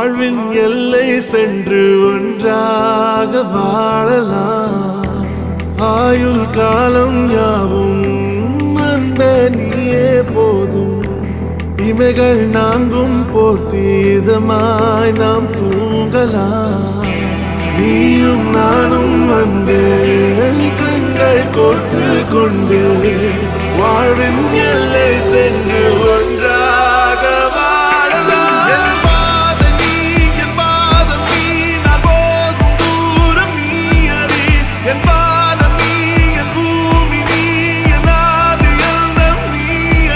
வாழ்வின் எல்லை சென்று ஒன்றாக வாழலாம். ஆயுள் காலம் யாவும் அன்ப நீயே போதும். இமைகள் நான்கும் போர்த்தீதமாய் நாம் தூங்கலாம். நீயும் நானும் வந்து கண்கள் கோர்த்து கொண்டு வாழ்வின் எல்லை சென்று ஒன்றாக வாழலாம். என் பாதம் நீ, என் பாதம் நீ, நான் போகும் தூரம் நீ அறி. என் பாதம் நீ, என் பூமி நீ, என் ஆதி எல்லாம் நீ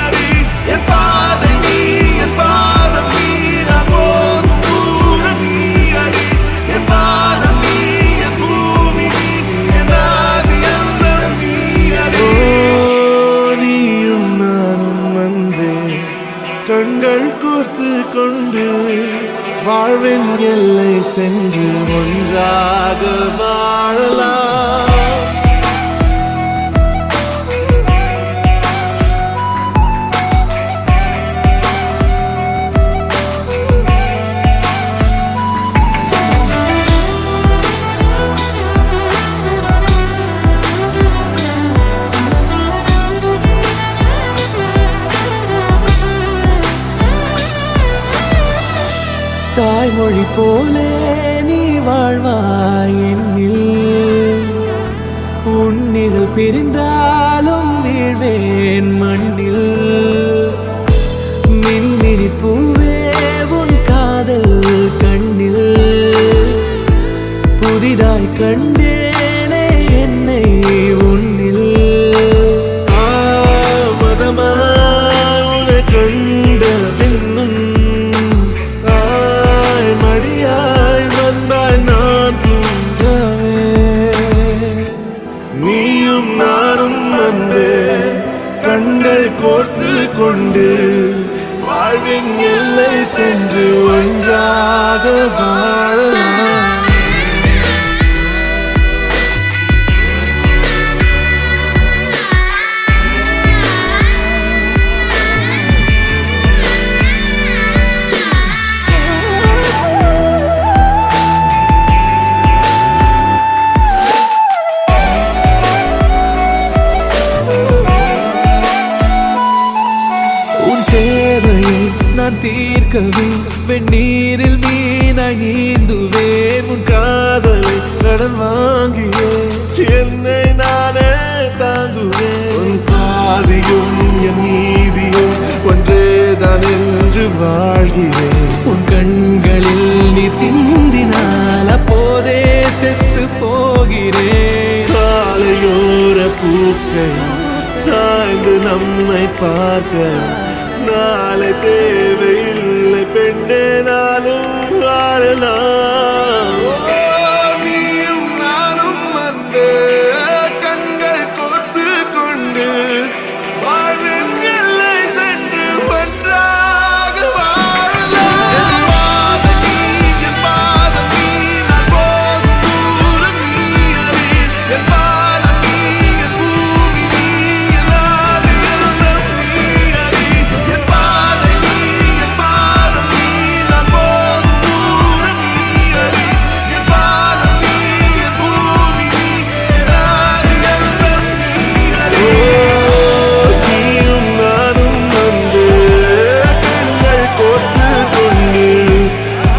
அறி. என் பாதம் நீ, என் பாதம் நீ, நான் போகும் தூரம் நீ அறி. என் பாதம் நீ, என் பூமி நீ, என் ஆதி எல்லாம் நீ அறி. நீயும் நானும் வந்தே கண்கள் கோர்த்து கொண்டு வாழ்வின் எல்லை சென்று ஒன்றாக வாழலாம். தாய்மொழி போலே நீ வாழ்வாய் என்னில். உன்னிகள் பிரிந்தாலும் வீழ்வேன் மண்ணில். மின்மினி பூவே உன் காதல் கண்ணில். புதிதாய் கண்டேனே என்னை உன்னில். மதமாய் உன்னை கண்ட பின்னும் மடியாய் வந்தாய் நான் தூங்கவே. நீயும் நானும் வந்து கண்கள் கோர்த்து கொண்டு வாழ்வின் எல்லை சென்று ஒன்றாக வாழலாம். நான் தீர்க்கவே வெந்நீரில் மீனாய் நீந்துவேன். உன் காதலை கடன் வாங்கியே என்னை நானே தாங்குவேன். உன் பாதியும் என் நீதியும் ஒன்றேதான் என்று வாழ்கிறேன். உன் கண்களில் நீர் சிந்தினால் அப்போதே செத்து போகிறேன். சாலையோர பூக்கள் சாய்ந்து நம்மை பார்க்க நாளை தேவையில்லை பெண்ணே, நானும் வாழலாம். நீயும் நானும் வந்து கண்கள் கோர்த்து கொண்டு வாழ்வின் எல்லை சென்று ஒன்றாக வாழலாம். என் பாதம் நீ, என் பாதம் நீ, நான் போகும் தூரம் நீ அறி. என் பாதம் நீ, என் பூமி நீ, என் ஆதி எல்லாம் நீ அறி. என் பாதம் நீ, என் பாதம் நீ, நான் போகும் தூரம் நீ அறி. என் பாதம் நீ, என் பூமி நீ, என் ஆதி எல்லாம் நீ அறி. நீயும் நானும் வந்து கண்கள் கோர்த்து கொண்டு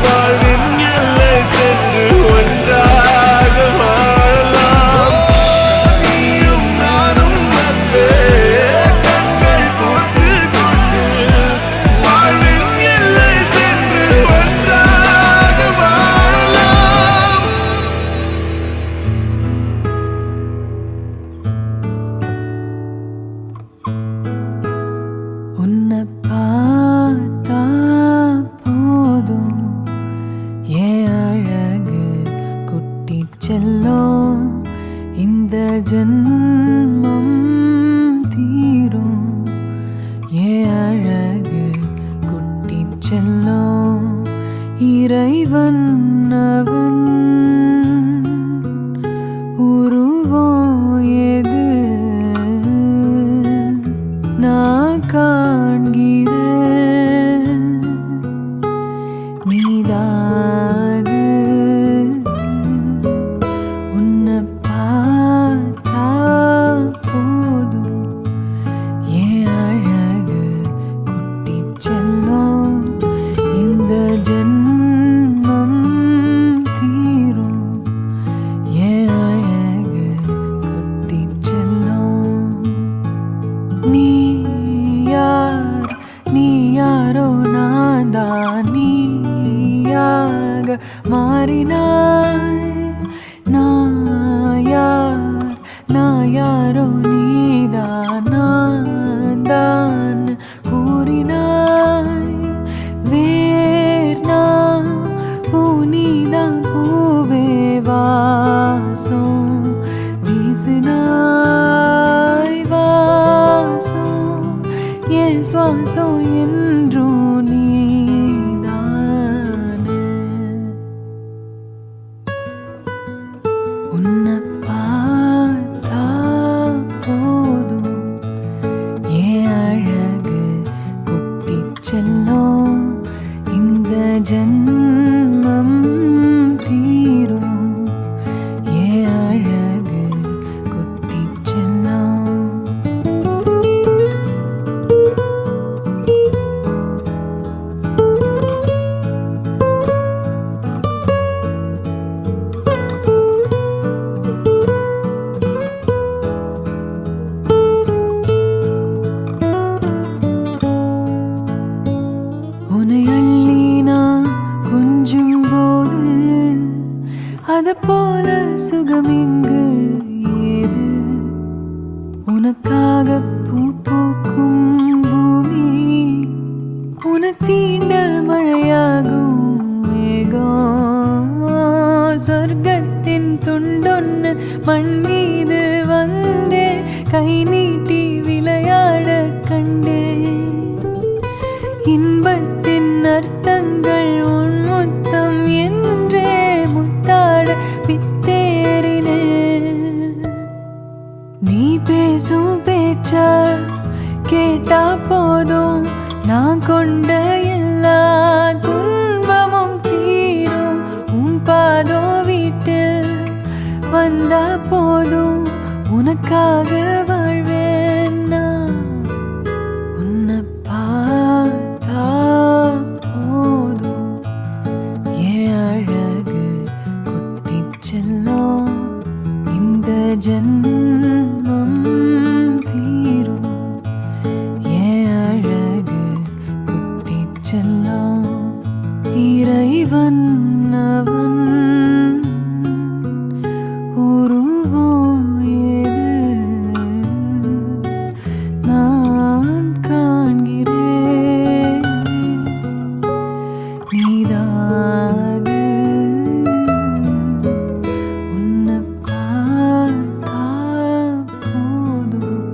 வாழ்வின் எல்லை சென்று ஒன்றாக வாழலாம். நீயும் நானும் வந்து கண்கள் கோர்த்து கொண்டு வாழ்வின் எல்லை சென்று ஒன்றாக வாழலாம். உன்னை பார்த்தா போதும் ஏன் அழகு குட்டி செல்லும். இந்த ஜன்மம் தீரும் ஏன் அழகு குட்டி செல்லும். இறைவன் அவன் உருவம் எது நான் காண்கிறேன். நீதான் மாறினாய். நான் யாரோ நீதான் நான் தான் கூறினாய். வேர்னா பூனிதான் பூவே வாசம் வீசினாய். வாசம் என் சுவாசம் என்றும் நீதானே. உன்னை பார்த்தா போதும் என் அழகு குட்டிச் செல்லும். இந்த ஜன்மம் தீரும் என் அழகு குட்டிச் செல்லும். உன்னை அள்ளி நான் கொஞ்சும் போது அது போல சுகம் இங்கு ஏது. உனக்காக பூ பூக்கும் பூமி உன தீண்ட மழையாகும் மேகம். சொர்க்கத்தின் துண்டொன்னு மண் மீது வந்தே கை நீட்டி விளையாட கண்டே. இன்பத்தின் அர்த்தங்கள் உன் முத்தம் என்றே முத்தாட பித்தேறினே. நீ பேசும் பேச்ச கேட்டா போதும் நான் கொண்ட எல்லா துன்பமும் தீரும். உன் பாதோ வீட்டில் வந்தா போதும் உனக்காக வாழ்வேன் நான். உன்னை பார்த்தா போதும் என் அழகு குட்டிச் செல்லும். இந்த ஜன்மம் தீரும் என் அழகு குட்டிச் செல்லும். இறைவன் அவன் உருவம் ஏது நான் காண்கிறேன். நீதாது உன்னை பார்த்தா போதும்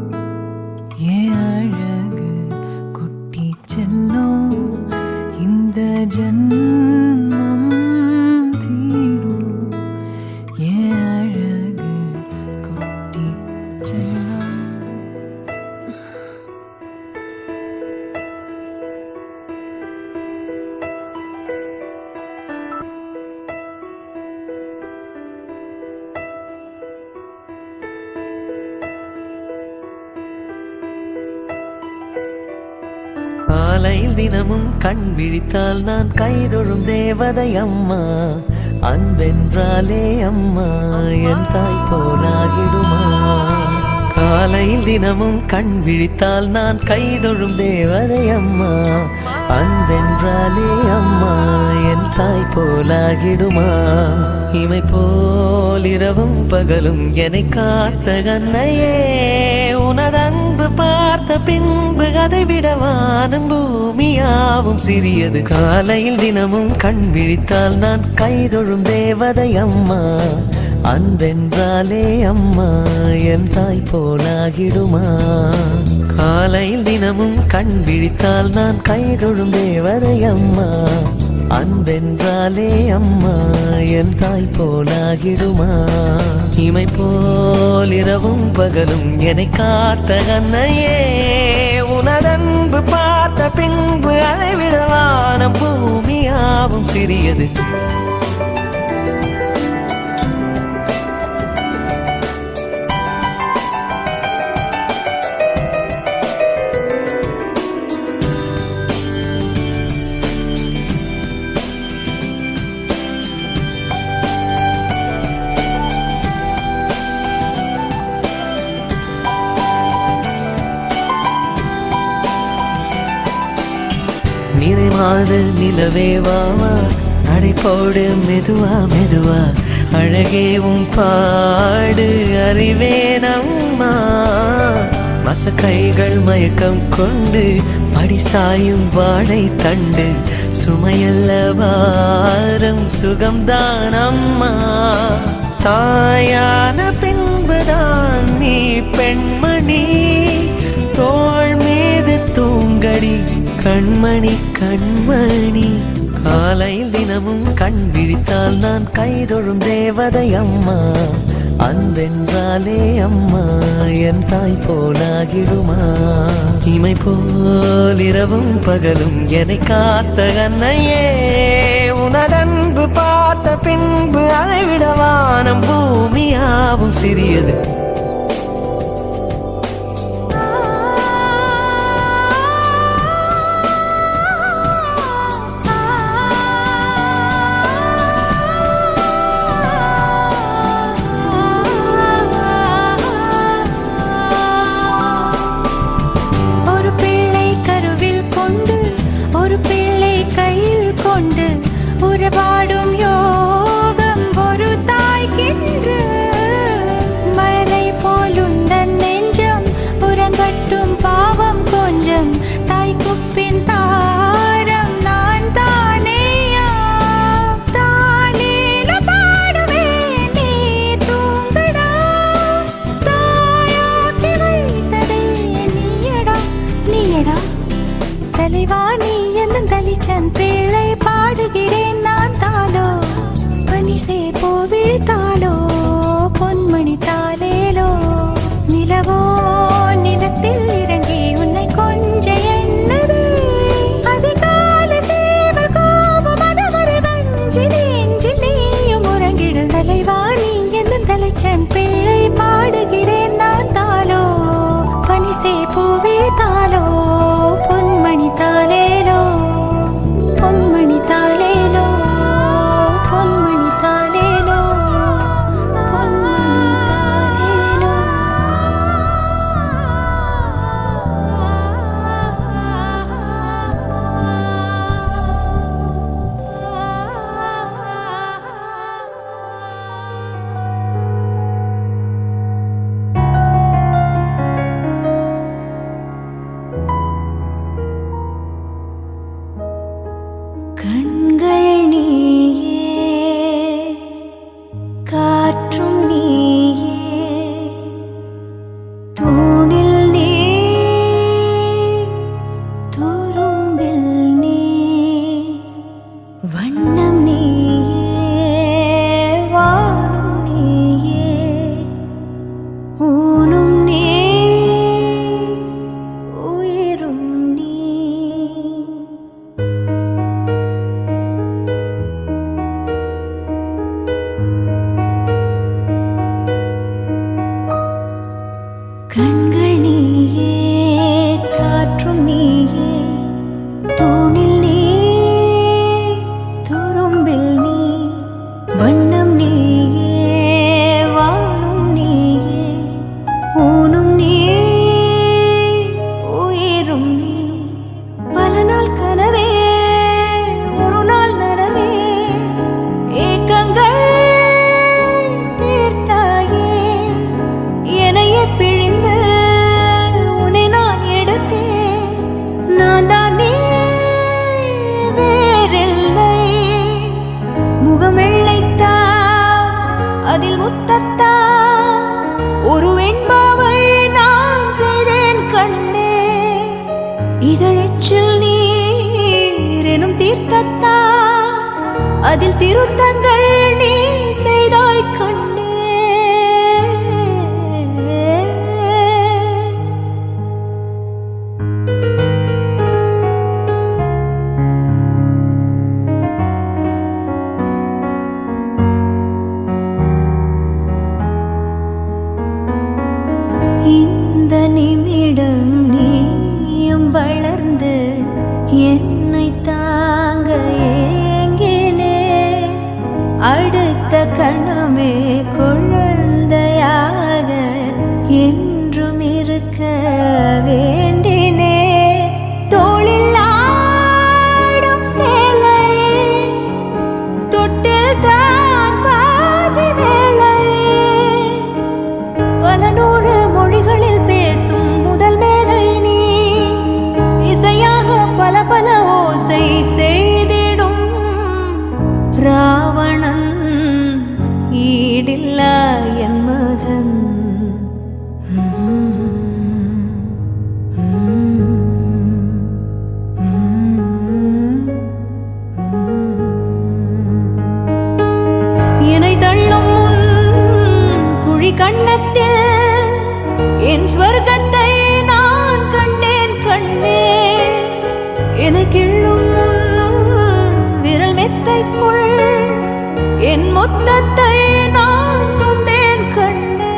என் அழகு குட்டிச் செல்லும். இந்த ஜன்மம் தீரும் என் அழகு குட்டிச் செல்லும். காலையில் தினமும் கண் விழித்தால் நான் கைதொழும் தேவதை அம்மா. அன்பென்றாலே அம்மா என் தாய் போலாகிடுமா. காலையில் தினமும் கண் விழித்தால் நான் கைதொழும் தேவதை அம்மா. அன்பென்றாலே அம்மா என் தாய் போலாகிடுமா. இமை போல் இரவும் பகலும் என்னை காத்த கண்ணையே. உனது அன்பு பார்த்த பின்பு அதை விட வானம் பூமியாவும் சிறியது. காலையில் தினமும் கண் விழித்தால் நான் கைதொழும் தேவதை அம்மா. அன்பென்றாலே அம்மா என் தாய் போலாகிடுமா. காலையில் தினமும் கண் விழித்தால் நான் கைதொழும் தேவதை அம்மா. அன்பென்றாலே அம்மா என் தாய் போலாகிடுமா. இமை போல் இரவும் பகலும் என்னை காத்த கண்ணையே. உனதன்பு பார்த்த பின்பு அதை விட வானம் பூமியாவும் சிறியது. நிறைமாத நிலவே வாவா நடை போடு மெதுவா மெதுவா அழகே உன் பாடு அறிவேன் அம்மா மசக்கைகள் மயக்கம் கொண்டு படி சாயும் வாழை தண்டு சுமையல்ல வாரம் சுகம்தான் அம்மா தாயான பின்புதான் நீ பெண்மணி தோள் மீது தூங்கடி கண்மணி கண்மணி காலையில் தினமும் கண் விழித்தால் நான் கைதொழும் தேவதை அம்மா அன்பென்றாலே அம்மா என் தாய் போலாகிடுமா இமை போல் இரவும் பகலும் என்னை காத்த அன்னையே உனதன்பு பார்த்த பின்பு அதை விட வானம் பூமியாவும் சிறியது உறவாடும் யோகம் ஒரு தாய்க்கின்று மழலை போலுந்தன் நெஞ்சம் உறங்கட்டும் பாவம் கொஞ்சம் தாய்க்குப்பின் தாரம் நான் தானேயா தானேல பாடுவேன் நீ தூங்கடா தாயாக்கி வைத்ததே நீயடா நீயடா தலைவா நீ என்னும் தலிச்சன் பிள்ளை பாடுகிறேன் நான் தாளோ பனிசே போவிழித்தாளோ பொன்மணி தாளேலோ நிலவோ நிலத்தில் இறங்கி உன்னை கொஞ்ச எண்ணது அதிகால சேவல் கோபம் அதவரை வஞ்சி நெஞ்சில் நீயும் உறங்கிடும் தலைவா நீ என்னும் தலைச்சன் பிள்ளை பாடுகிறேன் நான் தாளோ பனிசே போவிழித்தாளோ பொன்மணி தாளேலோ பொன்மணி தாளேலோ பொன்மணி தாளேலோ பொன்மணி தாளேலோ கண்கள் நீயே காற்றும் நீயே தூணில் நீ துரும்பில் நீ வண்ணம் நீயே வானும் நீயே ஊனும் நீ உயிரும் நீ கண்கள் நீயே காற்றும் நீயே தூணில் நீ துரும்பில் நீ வண்ணம் நீயே வானும் நீயே ஊனும் நீ உயிரும் நீ பல நாள் கனவே ஒரு நாள் நனவே ஏக்கங்கள் தீர்த்தாயே என்னையே பிழிந்து உன்னை நான் எடுத்தேன் நான் தானே வேறில்லை முகம் வெள்ளைத்தா அதில் முத்தத்தா ஒரு வெண்பாவை நான் செய்தேன் கண்ணே இதழச்சில் நீர் எனும் தீர்த்தத்தா அதில் திருத்தங்கள் நீ செய்தாய் கண்ணே இந்த நிமிடம் நீயும் வளர்ந்து என்னை தாங்க ஏங்கினே அடுத்த கணமே குழந்தையாக என்றும் இருக்க வேண்டினே தோளில் ஆடும் சேலை என் ஸ்வர்க்கத்தை நான் கண்டேன் கண்ணே. எனக்கிள்ளும் விரல் மெத்தைக்குள் என் மொத்தத்தை நான் தந்தேன் கண்ணே.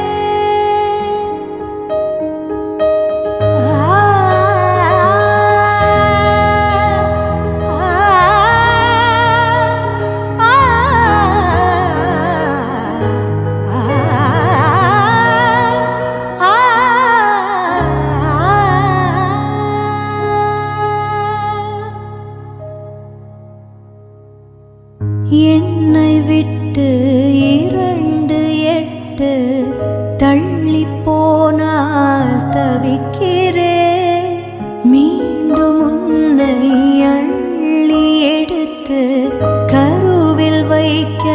என்னை விட்டு 2 8 தள்ளி போனால் தவிக்கிறேன். மீண்டும் உன்னை அள்ளி எடுத்து கருவில் வைக்க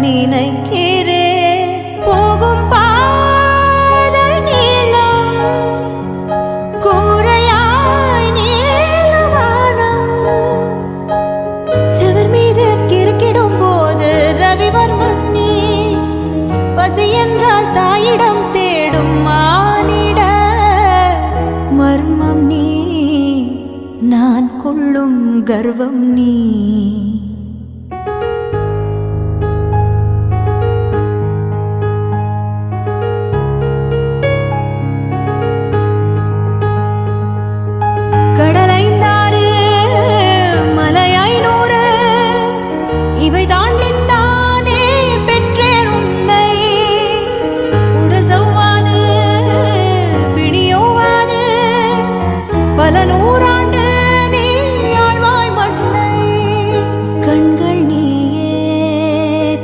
நினைக்கிறேன். போகும் பாதை நீளம், கூரையாய் நீளவானம், செவர் மீது கிறுக்கிடும் போது ரவிவர்மன் நீ. பசி என்றால் தாயிடம் தேடும் மானிட மர்மம் நீ. நான் கொள்ளும் கர்வம் நீ. கடலைந்தாறு மலை 500 இவை தாண்டித்தானே பெற்றேன் உன்னை. உடல் சவ்வாது பிணியோவாது பல நூறாண்டு நீ ஆழ்வாய் மண்ணை. கண்கள் நீயே,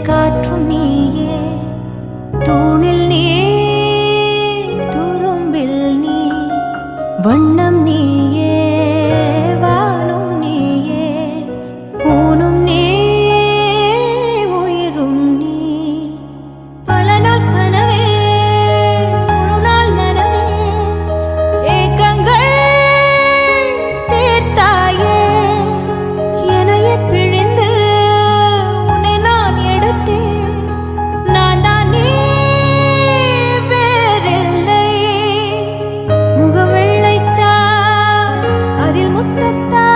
காற்றும் நீயே, தூணில் நீ, துரும்பில் நீ, வண்ணம் நீயே, வானும் நீயே, ஊனும் நீ, உயிரும் நீ. பல நாள் கனவே, முழு நாள் நனவே, ஏக்கங்கள் தீர்த்தாயே. என்னையே பிழிந்து உன்னை நான் எடுத்தேன். நான் தான் நீ வேறில்லை. முகம் வெள்ளைத்தா அதில் முத்தத்தா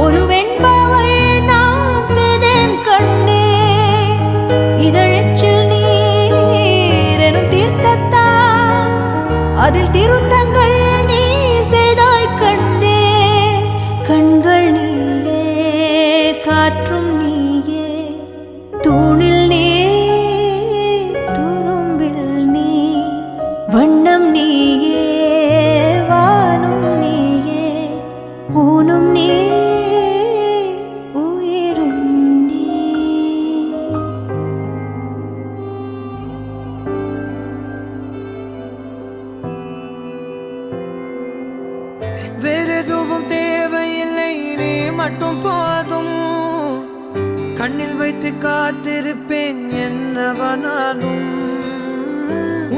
ஒரு வெண்பாவை நான் செய்தேன் கண்ணே. இதழச்சில் நீர் எனும் தீர்த்தத்தா அதில் திருத்தங்கள் நீ செய்தாய் கண்ணே. கண்கள் நீயே, காற்றும் நீயே, தூணில் நீ, துரும்பில் நீ, வண்ணம் நீயே, வானும் நீயே, ஊனும் நீ, உயிரும் நீ. வேறெதுவும் தேவையில்லை, நீ மட்டும் போதும். கண்ணில் வைத்து காத்திருப்பேன் என்னவனாலும்.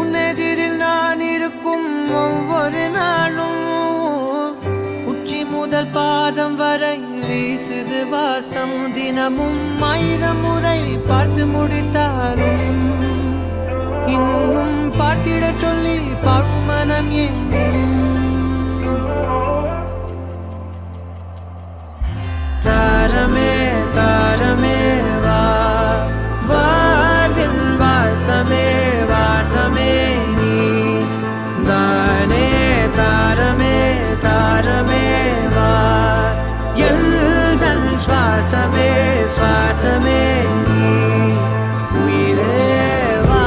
உன்னெதிரில் நான் இருக்கும் ஒவ்வொரு நாளும். உச்சி முதல் பாதம் வரை வீசுது வாசம். தினமும் 1000 முறை பார்த்து முடித்தாலும் இன்னும் பார்த்திடச் சொல்லி பழுமனம் ஏன். தாரமே தாரமே வா, வாழ்வின் வாசமே வாசமே நீ தானே. தாரமே தாரமே வா, எல்தன் சுவாசமே சுவாசமே நீ, உயிரே வா.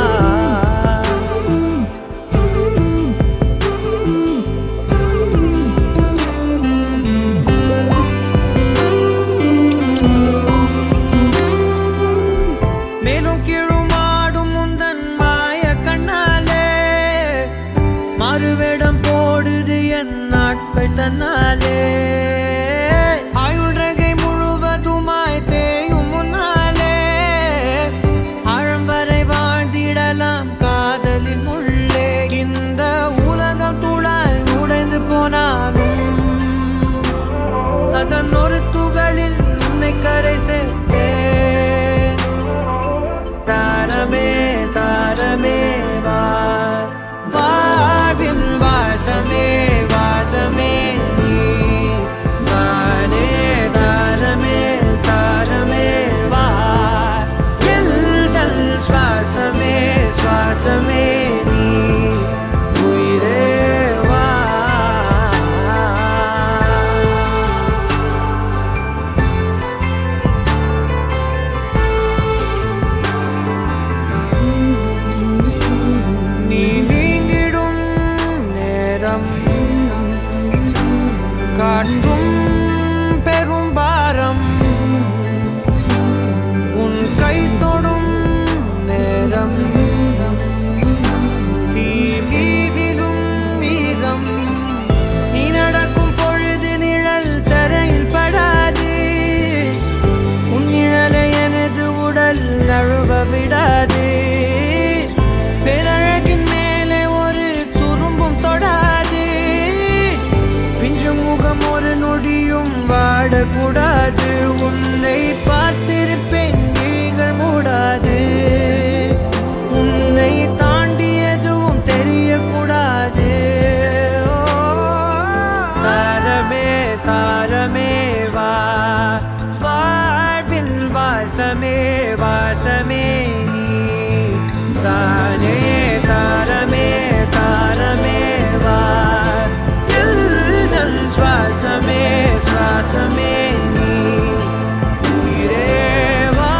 நொடியும் வாடக்கூடாது. உன்னை பார்த்திருப்பேன் விழிகள் மூடாது. உன்னை தாண்டி எதுவும் தெரியக்கூடாது. தாரமே தாரமே வா, வாழ்வில் வாசமே வாசமே நீ தானே. தாரமே தாரமே வா, எல்தல் சுவாசமே சுவாசமே நீ உயிரே வா.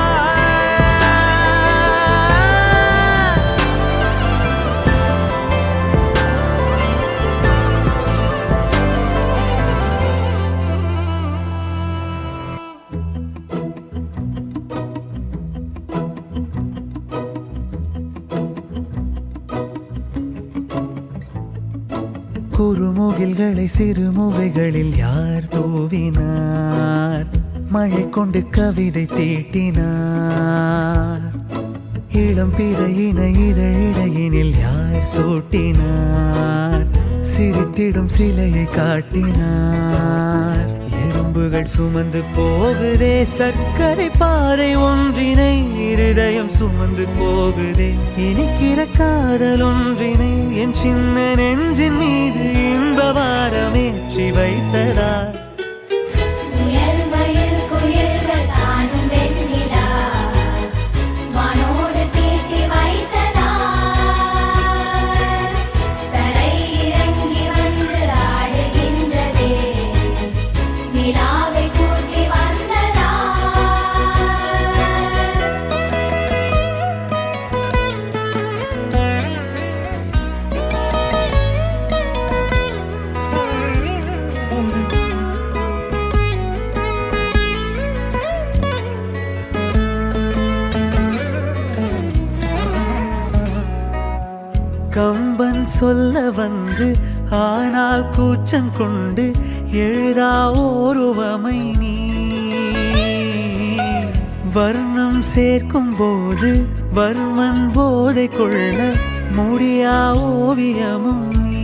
குறுமுகில்களை சிறுமுகைகளில் யார் தூவினார்? மழை கொண்டு கவிதை தீட்டினார். இளம் பிறையின இதழிடையினில் யார் சூட்டினார்? சிரித்திடும் சிலையை காட்டினார். எறும்புகள் சுமந்து போகுதே சர்க்கரை பாறை ஒன்றினை, இருதயம் சுமந்து போகுதே இனிக்கிற காதல் ஒன்றினை. என் சின்ன நெஞ்சின் மீது இன்ப வாரமேற்றி வைத்ததார். கம்பன் சொல்ல வந்து ஆனால் கூச்சம் கொண்டு எழுதா ஓருவமை நீ. வர்ணம் சேர்க்கும் போது வர்மன் போதை கொள்ள முடியா ஓவியமும் நீ.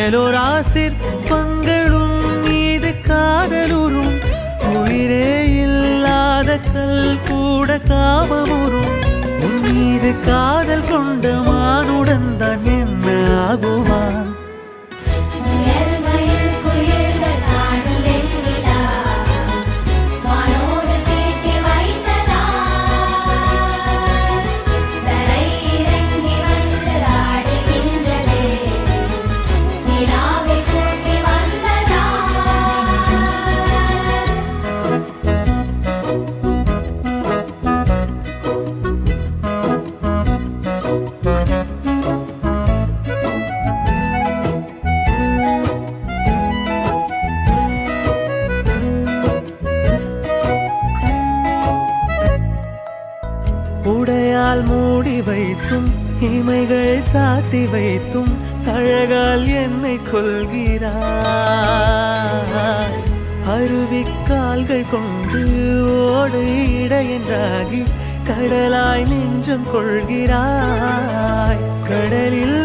எலோரா சிற்பங்களும் மீது காதலுறும், உயிரே இல்லாத கல் கூட காமமுறும். உன் மீது காதல் கொண்ட மானுடன் தான் என்ன ஆகுவான்? உடையால் மூடி வைத்தும் இமைகள் சாத்தி வைத்தும் அழகால் என்னை கொள்கிறாய். அருவிக்கால்கள் கொண்டு ஓடு இடையென்றாகி கடலாய் நெஞ்சம் கொள்கிறாய். கடலில்